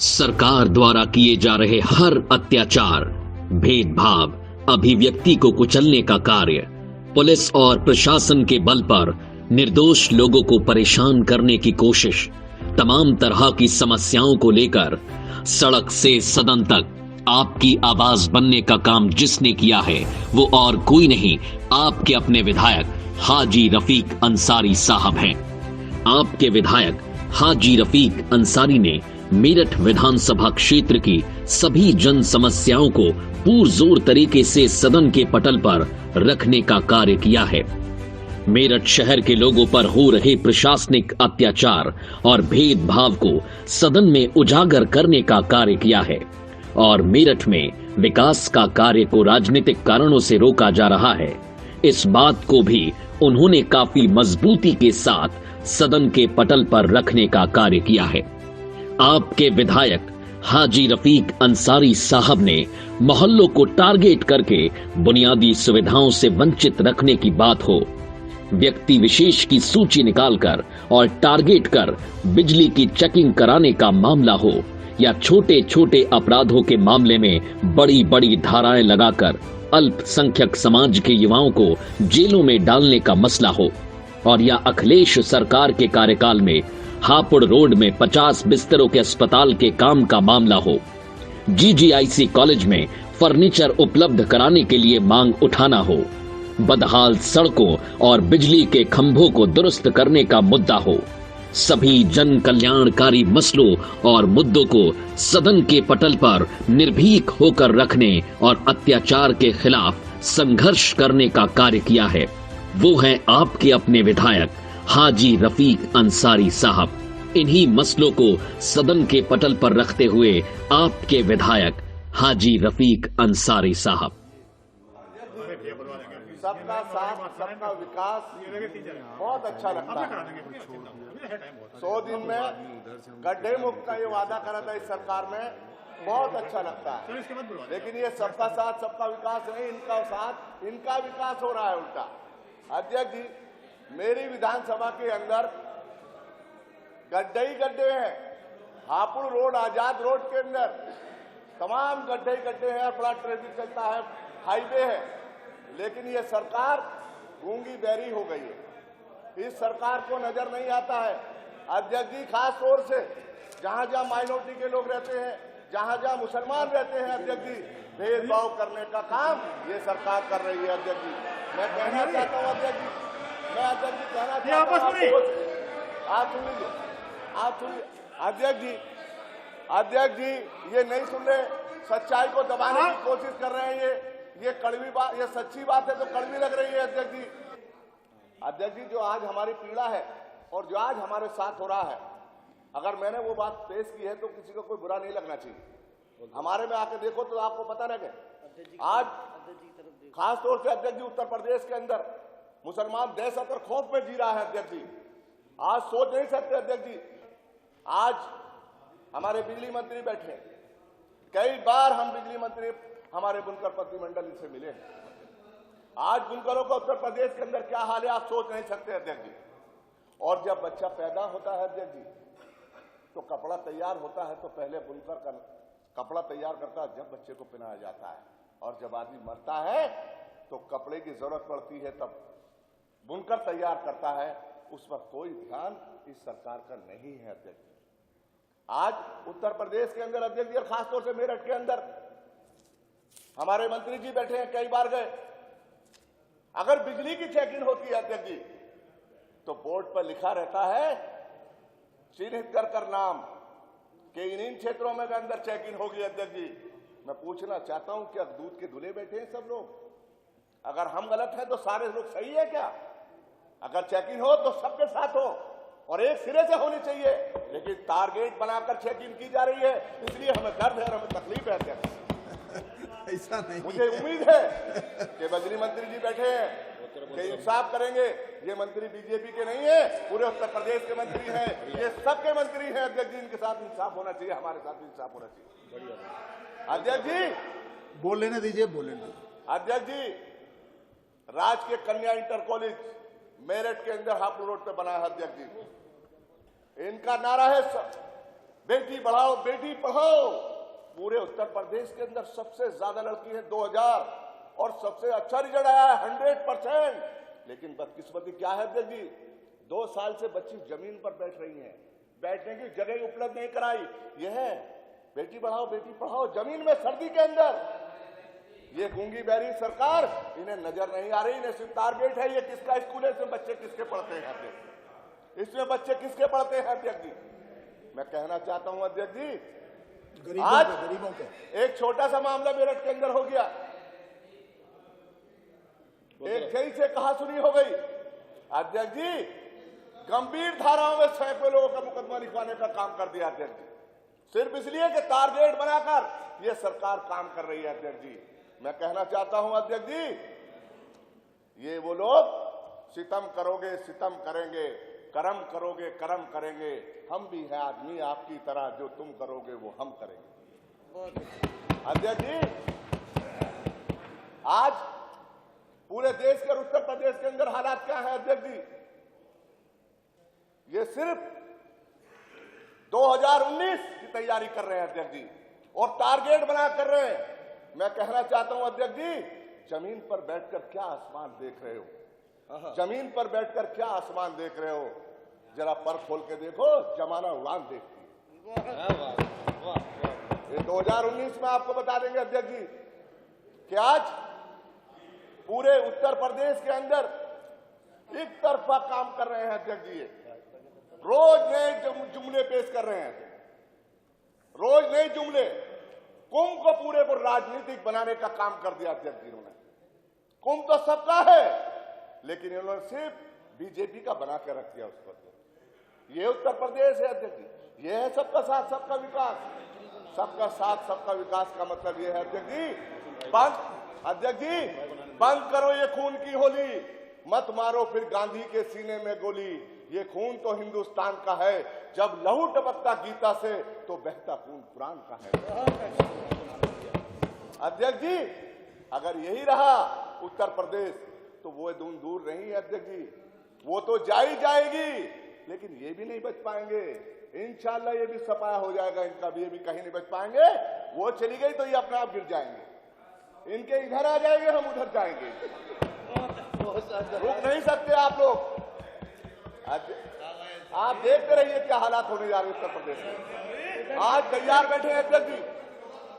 सरकार द्वारा किए जा रहे हर अत्याचार, भेदभाव, अभिव्यक्ति को कुचलने का कार्य, पुलिस और प्रशासन के बल पर निर्दोष लोगों को परेशान करने की कोशिश, तमाम तरह की समस्याओं को लेकर सड़क से सदन तक आपकी आवाज बनने का काम जिसने किया है वो और कोई नहीं, आपके अपने विधायक हाजी रफीक अंसारी साहब हैं। आपके विधायक हाजी रफीक अंसारी ने मेरठ विधानसभा क्षेत्र की सभी जन समस्याओं को पुरजोर तरीके से सदन के पटल पर रखने का कार्य किया है। मेरठ शहर के लोगों पर हो रहे प्रशासनिक अत्याचार और भेदभाव को सदन में उजागर करने का कार्य किया है और मेरठ में विकास का कार्य को राजनीतिक कारणों से रोका जा रहा है, इस बात को भी उन्होंने काफी मजबूती के साथ सदन के पटल पर रखने का कार्य किया है। आपके विधायक हाजी रफीक अंसारी साहब ने मोहल्लों को टारगेट करके बुनियादी सुविधाओं से वंचित रखने की बात हो, व्यक्ति विशेष की सूची निकालकर और टारगेट कर बिजली की चेकिंग कराने का मामला हो या छोटे छोटे अपराधों के मामले में बड़ी बड़ी धाराएं लगाकर अल्पसंख्यक समाज के युवाओं को जेलों में डालने का मसला हो, और या अखिलेश सरकार के कार्यकाल में हापुड़ रोड में 50 बिस्तरों के अस्पताल के काम का मामला हो, जीजीआईसी कॉलेज में फर्नीचर उपलब्ध कराने के लिए मांग उठाना हो, बदहाल सड़कों और बिजली के खंभों को दुरुस्त करने का मुद्दा हो, सभी जन कल्याणकारी मसलों और मुद्दों को सदन के पटल पर निर्भीक होकर रखने और अत्याचार के खिलाफ संघर्ष करने का कार्य किया है। वो हैं आपके अपने विधायक हाजी रफीक अंसारी साहब। इन्हीं मसलों को सदन के पटल पर रखते हुए आपके विधायक हाजी रफीक अंसारी साहब। सबका साथ सबका विकास बहुत अच्छा लगता है। 100 दिन में गड्ढे मुक्त का ये वादा करा था इस सरकार में, बहुत अच्छा लगता है। लेकिन ये सबका साथ सबका विकास नहीं, इनका विकास हो रहा है उल्टा। अध्यक्ष जी, मेरी विधानसभा के अंदर गड्ढे ही गड्ढे हैं। हापुड़ रोड, आजाद रोड के अंदर तमाम गड्ढे ही गड्ढे हैं, बड़ा ट्रैफिक चलता है, हाईवे है। लेकिन ये सरकार गूंगी बहरी हो गई है, इस सरकार को नजर नहीं आता है। अध्यक्ष जी, खास तौर से जहां जहां माइनॉरिटी के लोग रहते हैं, जहां जहां मुसलमान रहते हैं, अध्यक्ष जी, भेदभाव करने का काम ये सरकार कर रही है। अध्यक्ष जी, मैं कहना चाहता हूं अध्यक्ष जी, मैं अध्यक्ष जी कहना चाहता हूं, आप सुन लीजिए, आप सुनिए। अध्यक्ष जी ये नहीं सुन रहे, सच्चाई को दबाने की कोशिश कर रहे हैं। ये कड़वी बात, ये सच्ची बात है तो कड़वी लग रही है। अध्यक्ष जी जो आज हमारी पीड़ा है और जो आज हमारे साथ हो रहा है, अगर मैंने वो बात पेश की है तो किसी को कोई बुरा नहीं लगना चाहिए। हमारे में आके देखो तो आपको पता लगे। आज खास तौर से अध्यक्ष जी उत्तर प्रदेश के अंदर मुसलमान दहशत और खौफ में जी रहा है। अध्यक्ष जी आज सोच नहीं सकते। अध्यक्ष जी आज हमारे बिजली मंत्री बैठे, कई बार हम बिजली मंत्री हमारे बुनकर प्रतिनिधिमंडल से मिले। आज बुनकरों का उत्तर प्रदेश के अंदर क्या हाल है आप सोच नहीं सकते अध्यक्ष जी। और जब बच्चा पैदा होता है अध्यक्ष जी तो कपड़ा तैयार होता है तो पहले बुनकर का कपड़ा तैयार करता है, जब बच्चे को पहनाया जाता है। और जब आदमी मरता है तो कपड़े की जरूरत पड़ती है, तब बुनकर तैयार करता है। उस पर कोई ध्यान इस सरकार का नहीं है अध्यक्ष जी। आज उत्तर प्रदेश के अंदर अध्यक्ष जी और खासतौर से मेरठ के अंदर हमारे मंत्री जी बैठे हैं, कई बार गए। अगर बिजली की चेकिंग होती है अध्यक्ष जी तो बोर्ड पर लिखा रहता है चिन्हित कर नाम कि इन क्षेत्रों में अंदर चेकिंग होगी। अध्यक्ष जी मैं पूछना चाहता हूं कि अब दूध के धुले बैठे हैं सब लोग, अगर हम गलत हैं तो सारे लोग सही है क्या? अगर चेकिंग हो तो सबके साथ हो और एक सिरे से होनी चाहिए, लेकिन टारगेट बनाकर चेकिंग की जा रही है। इसलिए हमें दर्द है और हमें तकलीफ है अध्यक्ष। ऐसा नहीं, मुझे उम्मीद है कि बिजली मंत्री जी बैठे हैं कि इंसाफ करेंगे। ये मंत्री बीजेपी के नहीं है, पूरे उत्तर प्रदेश के मंत्री हैं, ये सबके मंत्री हैं अध्यक्ष जी। इनके साथ इंसाफ होना चाहिए, हमारे साथ भी इंसाफ होना चाहिए। अध्यक्ष जी बोल लेने दीजिए, बोल लेने दीजिए। अध्यक्ष जी राजकीय कन्या इंटर कॉलेज मेरठ के अंदर हापुड़ रोड पे बना है अध्यक्ष जी। इनका नारा है बेटी बढ़ाओ बेटी पढ़ाओ। पूरे उत्तर प्रदेश के अंदर सबसे ज्यादा लड़की है 2000 और सबसे अच्छा रिजल्ट आया है 100%। लेकिन बदकिस्मती क्या है अध्यक्ष जी, 2 साल से बच्ची जमीन पर बैठ रही हैं, बैठने की जगह उपलब्ध नहीं कराई। यह है बेटी बढ़ाओ बेटी पढ़ाओ, जमीन में सर्दी के अंदर। ये गूंगी बहरी सरकार, इन्हें नजर नहीं आ रही, इन्हें सिर्फ टारगेट है ये किसका स्कूल है, इसमें बच्चे किसके पढ़ते हैं अध्यक्ष, इसमें बच्चे किसके पढ़ते हैं अध्यक्ष जी। मैं कहना चाहता हूं अध्यक्ष जी, आज गरीबों के एक छोटा सा मामला मेरठ के अंदर हो गया, एक जई से कहा सुनी हो गई अध्यक्ष जी, गंभीर धाराओं में सैकड़ों लोगों का मुकदमा लिखवाने का काम कर दिया अध्यक्ष जी, सिर्फ इसलिए कि टारगेट बनाकर यह सरकार काम कर रही है अध्यक्ष जी। मैं कहना चाहता हूं अध्यक्ष जी, ये वो लोग सितम करोगे सितम करेंगे, करम करोगे करम करेंगे, हम भी हैं आदमी आपकी तरह, जो तुम करोगे वो हम करेंगे। अध्यक्ष जी, आज पूरे देश के और उत्तर प्रदेश के अंदर हालात क्या है अध्यक्ष जी, ये सिर्फ 2019 की तैयारी कर रहे हैं अध्यक्ष जी और टारगेट बना कर रहे हैं। मैं कहना चाहता हूं अध्यक्ष जी, जमीन पर बैठकर क्या आसमान देख रहे हो, जमीन पर बैठकर क्या आसमान देख रहे हो, जरा पर खोल के देखो, जमाना उड़ान देखती है। 2019 में आपको बता देंगे अध्यक्ष जी कि आज पूरे उत्तर प्रदेश के अंदर एक तरफा काम कर रहे हैं अध्यक्ष जी, रोज नए जुमले पेश कर रहे हैं, रोज नए जुमले, कुंभ को पूरे को राजनीतिक बनाने का काम कर दिया अध्यक्ष जी ने। कुंभ तो सबका है, लेकिन इन्होंने सिर्फ बीजेपी का बना के रख दिया उसको। ये उत्तर प्रदेश है अध्यक्ष जी, ये है सबका साथ सबका विकास। सबका साथ सबका विकास का मतलब ये है अध्यक्ष जी, अध्यक्ष जी बंद करो ये खून की होली, मत मारो फिर गांधी के सीने में गोली। ये खून तो हिंदुस्तान का है, जब लहू टपकता गीता से तो बहता खून कुरान का है। अध्यक्ष जी, अगर यही रहा उत्तर प्रदेश तो वो दूर नहीं है अध्यक्ष जी, वो तो जा ही जाएगी, लेकिन ये भी नहीं बच पाएंगे। इंशाल्लाह ये भी सफाया हो जाएगा इनका भी, ये भी कहीं नहीं बच पाएंगे। वो चली गई तो ये अपने आप गिर जाएंगे, इनके इधर आ जाएंगे, हम उधर जाएंगे, रुक नहीं सकते आप लोग। आप देखते रहिए क्या हालात होने जा रहे हैं उत्तर प्रदेश में। आज तैयार बैठे हैं अध्यक्ष जी,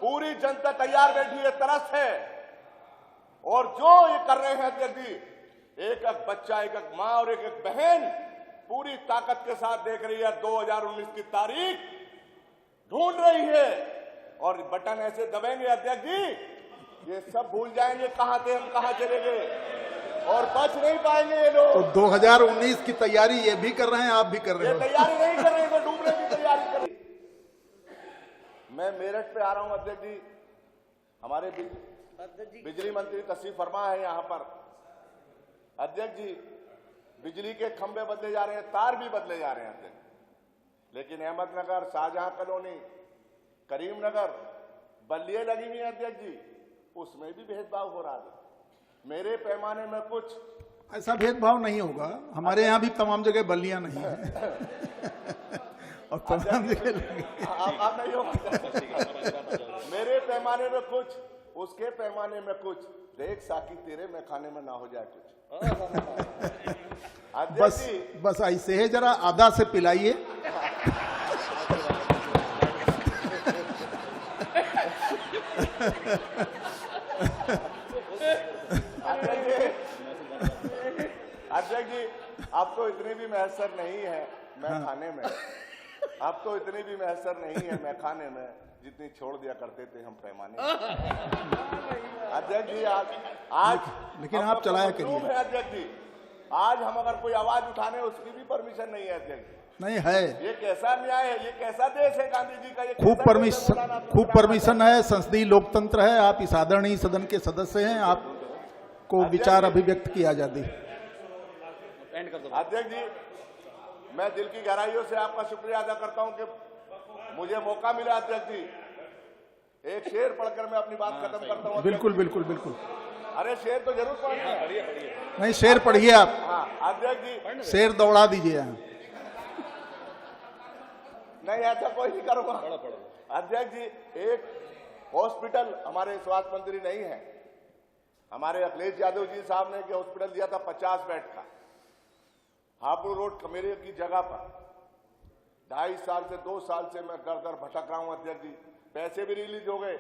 पूरी जनता तैयार बैठी है, तरस है, और जो ये कर रहे हैं अध्यक्ष जी, एक एक बच्चा, एक एक माँ और एक एक बहन पूरी ताकत के साथ देख रही है 2019 की तारीख ढूंढ रही है, और बटन ऐसे दबेंगे अध्यक्ष जी, ये सब भूल जाएंगे कहां थे हम, कहां चले गए, और बच नहीं पाएंगे ये लोग। तो 2019 की तैयारी ये भी कर रहे हैं, आप भी कर रहे ये हो। तैयारी नहीं कर रहे हैं, डूबने की तैयारी कर रही। मैं मेरठ पे आ रहा हूं अध्यक्ष जी, हमारे बिजली मंत्री तशरीफ फरमा है यहाँ पर अध्यक्ष जी। बिजली के खंभे बदले जा रहे हैं, तार भी बदले जा रहे हैं अध्यक्ष, लेकिन अहमदनगर, शाहजहां कॉलोनी, करीमनगर, बल्लियां लगी हुई है अध्यक्ष जी, उसमें भी भेदभाव हो रहा है। मेरे पैमाने में कुछ ऐसा भेदभाव नहीं होगा, हमारे यहाँ भी तमाम जगह बल्लियां नहीं है और तमाम जगह आप नहीं होगा। मेरे पैमाने में कुछ, उसके पैमाने में कुछ, देख साकी तेरे में खाने में ना हो जाए कुछ। बस ऐसे है, जरा आधा से पिलाइए। अध्यक्ष जी, अब तो इतनी भी मैसर नहीं है मैं खाने में, अब तो इतनी भी मैसर नहीं है मैं खाने में जितनी छोड़ दिया करते थे हम पैमाने। अध्यक्ष जी आज लेकिन आप चलाया करिए अध्यक्ष जी, आज हम अगर कोई आवाज उठाने उसकी भी परमिशन नहीं है अध्यक्ष जी। नहीं है, ये कैसा न्याय है, ये कैसा देश है गांधी जी का, ये खूब परमिशन है, संसदीय लोकतंत्र है, आप इस आदरणीय सदन के सदस्य हैं, आपको विचार अभिव्यक्त की आजादी। अध्यक्ष जी, मैं दिल की गहराइयों से आपका शुक्रिया अदा करता हूं कि मुझे मौका मिला अध्यक्ष जी। एक शेर पढ़कर मैं अपनी बात खत्म करता हूं। बिल्कुल बिल्कुल बिल्कुल। अरे शेर तो जरूर पढ़िए। नहीं, शेर पढ़िए आप। हाँ अध्यक्ष जी, शेर दौड़ा दीजिए। नहीं, ऐसा कोई नहीं करूंगा। अध्यक्ष जी, एक हॉस्पिटल हमारे स्वास्थ्य मंत्री नहीं है, हमारे अखिलेश यादव जी साहब ने हॉस्पिटल दिया था 50 बेड का हापुड़ रोड कमेरे की जगह पर। 2.5 साल से 2 साल से मैं दर दर भटक रहा हूं अध्यक्ष जी। पैसे भी रिलीज हो गए,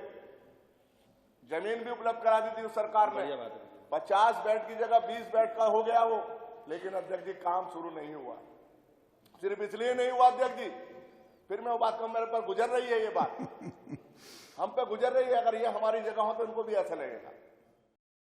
जमीन भी उपलब्ध करा दी थी उस सरकार ने। 50 बेड की जगह 20 बेड का हो गया वो, लेकिन अध्यक्ष जी काम शुरू नहीं हुआ। सिर्फ इसलिए नहीं हुआ अध्यक्ष जी, फिर मैं वो बात कहूं, मेरे पर गुजर रही है ये बात, हम पे गुजर रही है। अगर ये हमारी जगह हो तो इनको भी ऐसा लगेगा।